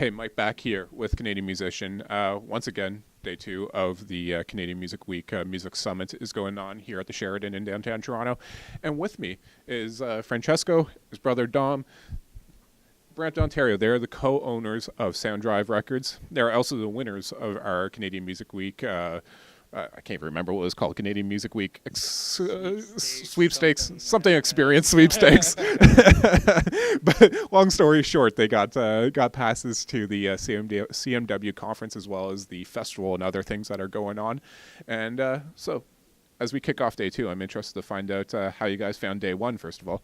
Hey, Mike back here with Canadian Musician. Once again, day 2 of the Canadian Music Week Music Summit is going on here at the Sheraton in downtown Toronto. And with me is Francesco, his brother Dom, Brampton, Ontario. They're the co-owners of SounDrive Records. They're also the winners of our Canadian Music Week I can't remember what it was called, Canadian Music Week sweepstakes, something experience sweepstakes. But long story short, they got passes to the CMW conference as well as the festival and other things that are going on. And so as we kick off day 2, I'm interested to find out how you guys found day 1, first of all.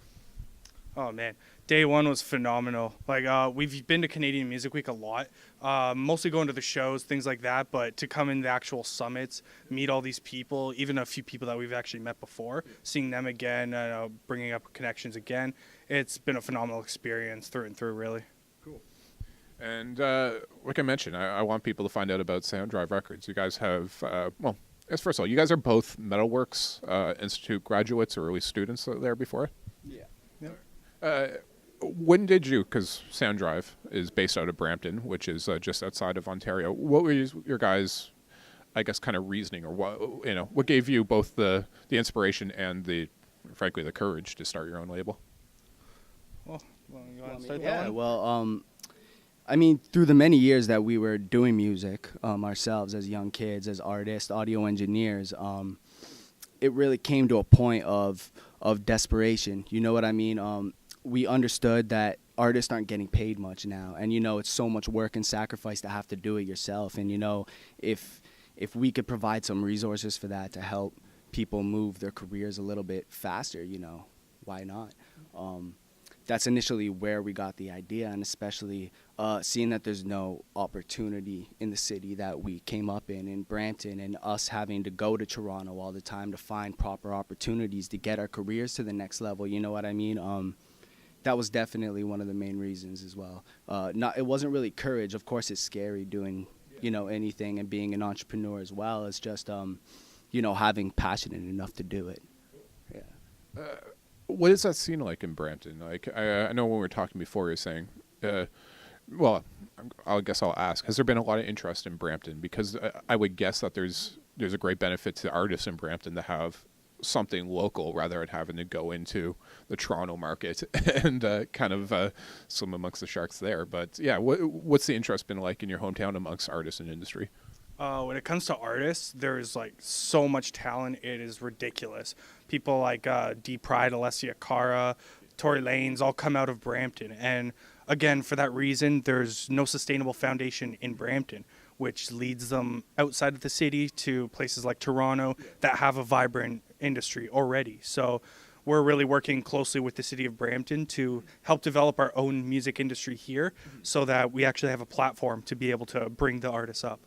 Oh, man. Day 1 was phenomenal. We've been to Canadian Music Week a lot, mostly going to the shows, things like that, but to come in the actual summits, meet all these people, even a few people that we've actually met before, seeing them again, bringing up connections again, it's been a phenomenal experience through and through, really. Cool. And like I mentioned, I want people to find out about SounDrive Records. You guys have, first of all, you guys are both Metalworks Institute graduates or at least students there before? Yeah. When did you, because SounDrive is based out of Brampton, which is just outside of Ontario, what were your guys', I guess, kind of reasoning, or what gave you both the inspiration and frankly, the courage to start your own label? Well, you want to start that one? Well, I mean, through the many years that we were doing music ourselves as young kids, as artists, audio engineers, it really came to a point of desperation. You know what I mean? We understood that artists aren't getting paid much now, and it's so much work and sacrifice to have to do it yourself. And if we could provide some resources for that to help people move their careers a little bit faster, why not? That's initially where we got the idea, and especially seeing that there's no opportunity in the city that we came up in Brampton, and us having to go to Toronto all the time to find proper opportunities to get our careers to the next level. You know what I mean? That was definitely one of the main reasons as well. It wasn't really courage. Of course, it's scary doing, anything and being an entrepreneur as well. It's just, having passionate enough to do it. Yeah. What is that scene like in Brampton? Like, I know when we were talking before, you were saying, well, I guess I'll ask, has there been a lot of interest in Brampton? Because I would guess that there's a great benefit to artists in Brampton to have something local rather than having to go into the Toronto market and kind of swim amongst the sharks there. But yeah, what's the interest been like in your hometown amongst artists and industry? When it comes to artists, there's so much talent, it is ridiculous. People like D Pride, Alessia Cara, Tory Lanez all come out of Brampton. And again, for that reason, there's no sustainable foundation in Brampton, which leads them outside of the city to places like Toronto that have a vibrant industry already. So we're really working closely with the city of Brampton to help develop our own music industry here so that we actually have a platform to be able to bring the artists up.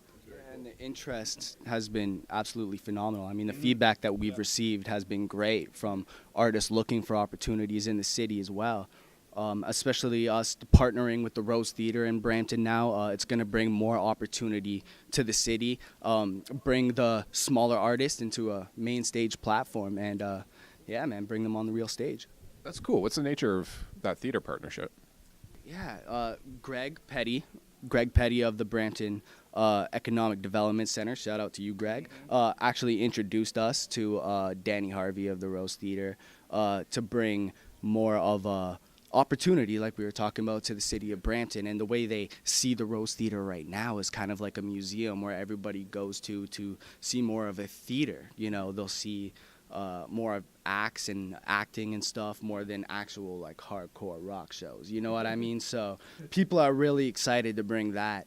And the interest has been absolutely phenomenal. I mean, the feedback that we've received has been great from artists looking for opportunities in the city as well. Especially us partnering with the Rose Theatre in Brampton now. It's going to bring more opportunity to the city, bring the smaller artists into a main stage platform, and bring them on the real stage. That's cool. What's the nature of that theater partnership? Yeah, Greg Petty of the Brampton Economic Development Center, shout out to you, Greg, actually introduced us to Danny Harvey of the Rose Theatre to bring more of a opportunity, like we were talking about, to the city of Brampton. And the way they see the Rose Theatre right now is kind of like a museum where everybody goes to see more of a theater. They'll see more of acts and acting and stuff more than actual hardcore rock shows. You know what I mean? So people are really excited to bring that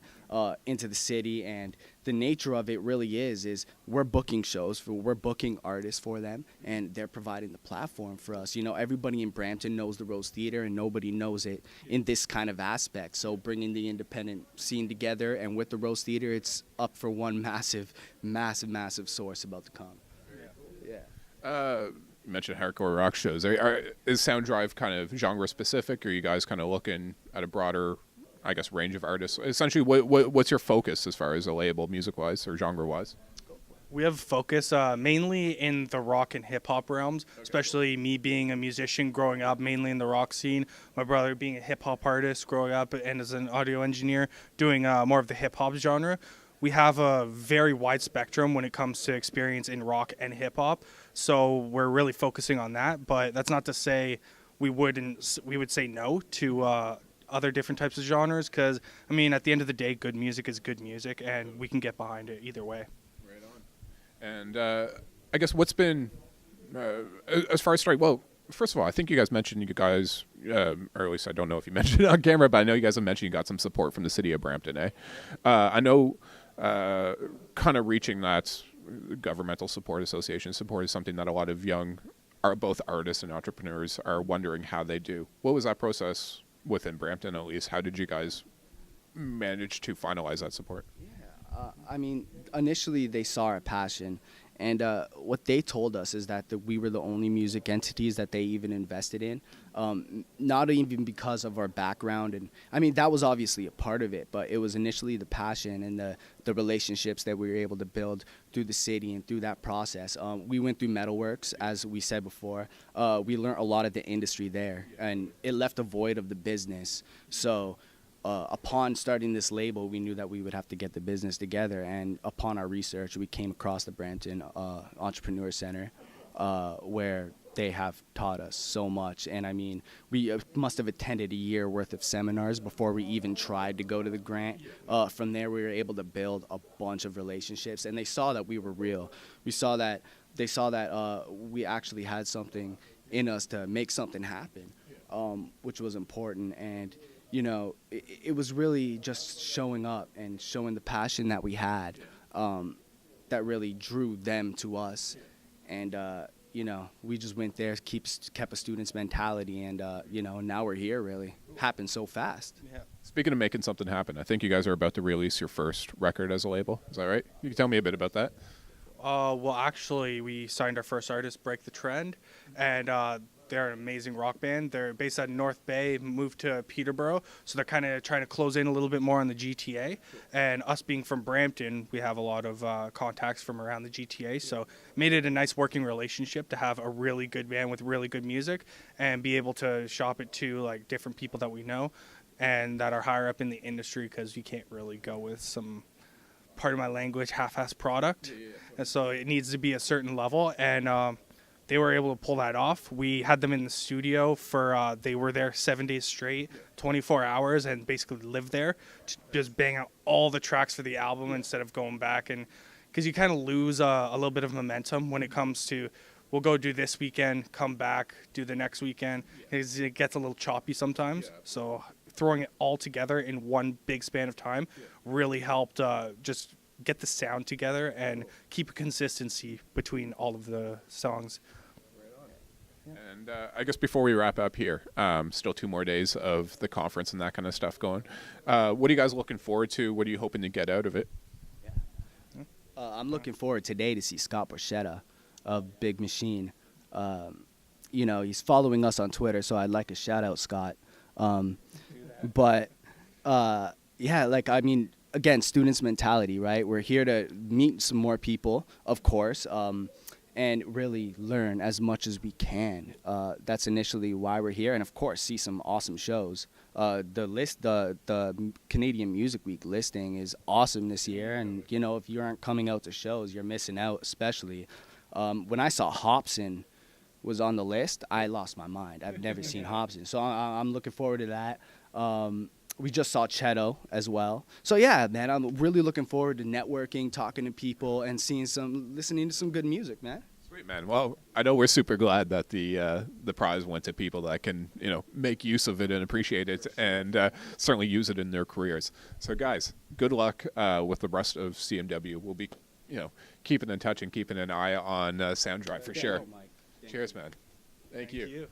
into the city, and the nature of it really is we're booking shows, we're booking artists for them, and they're providing the platform for us. Everybody in Brampton knows the Rose Theatre, and nobody knows it in this kind of aspect. So bringing the independent scene together, and with the Rose Theatre, it's up for one massive source about to come. You mentioned hardcore rock shows. Is SounDrive kind of genre specific, or are you guys kind of looking at a broader, I guess, range of artists? Essentially, what's your focus as far as a label, music-wise or genre-wise? We have focus mainly in the rock and hip hop realms, especially me being a musician growing up mainly in the rock scene. My brother being a hip hop artist growing up and as an audio engineer doing more of the hip hop genre. We have a very wide spectrum when it comes to experience in rock and hip hop. So we're really focusing on that. But that's not to say we would say no to other different types of genres, because I mean, at the end of the day, good music is good music, and we can get behind it either way. Right on. And I guess what's been as far as starting? Well, first of all, I think you guys mentioned you guys, or at least I don't know if you mentioned it on camera, but I know you guys have mentioned you got some support from the city of Brampton. I know kind of reaching that governmental support, association support is something that a lot of young, both artists and entrepreneurs are wondering how they do. What was that process within Brampton, at least? How did you guys manage to finalize that support? Yeah, I mean, initially they saw our passion, and what they told us is that we were the only music entities that they even invested in, not even because of our background. And I mean, that was obviously a part of it, but it was initially the passion and the relationships that we were able to build through the city and through that process. We went through Metalworks, as we said before. We learned a lot of the industry there, and it left a void of the business. So upon starting this label, we knew that we would have to get the business together, and upon our research, we came across the Brampton Entrepreneur Center, where they have taught us so much. And I mean, we must have attended a year worth of seminars before we even tried to go to the grant. From there, we were able to build a bunch of relationships, and they saw that we were real. They saw that we actually had something in us to make something happen, which was important. And you know, it was really just showing up and showing the passion that we had, that really drew them to us. And you know, we just went there, kept a student's mentality, and you know, now we're here. Really happened so fast. Yeah. Speaking of making something happen, I think you guys are about to release your first record as a label. Is that right? You can tell me a bit about that. Well, actually, we signed our first artist, Break the Trend, and they're an amazing rock band. They're based out of North Bay, moved to Peterborough, so they're kind of trying to close in a little bit more on the GTA. And us being from Brampton, we have a lot of contacts from around the GTA, so made it a nice working relationship to have a really good band with really good music and be able to shop it to like different people that we know and that are higher up in the industry, because you can't really go with some, part of my language, half-ass product. And so it needs to be a certain level, and they were able to pull that off. We had them in the studio for, they were there 7 days straight, 24 hours, and basically lived there to just bang out all the tracks for the album instead of going back. And because you kind of lose a little bit of momentum when it comes to, we'll go do this weekend, come back, do the next weekend. It gets a little choppy sometimes. So throwing it all together in one big span of time really helped just get the sound together and keep a consistency between all of the songs. And I guess before we wrap up here, still 2 more days of the conference and that kind of stuff going. What are you guys looking forward to? What are you hoping to get out of it? I'm looking forward today to see Scott Borchetta of Big Machine. You know, he's following us on Twitter, so I'd like to shout out Scott. But yeah, like, I mean, again, students' mentality, right? We're here to meet some more people, of course, and really learn as much as we can. That's initially why we're here, and of course, see some awesome shows. The Canadian Music Week listing is awesome this year, and you know, if you aren't coming out to shows, you're missing out. Especially when I saw Hobson was on the list, I lost my mind. I've never seen Hobson, so I'm looking forward to that. We just saw Chetto as well. So yeah, man, I'm really looking forward to networking, talking to people, and listening to some good music, man. Sweet, man. Well, I know we're super glad that the prize went to people that can, you know, make use of it and appreciate it, and certainly use it in their careers. So guys, good luck with the rest of CMW. We'll be, you know, keeping in touch and keeping an eye on SounDrive for sure. Cheers, man. Thank you.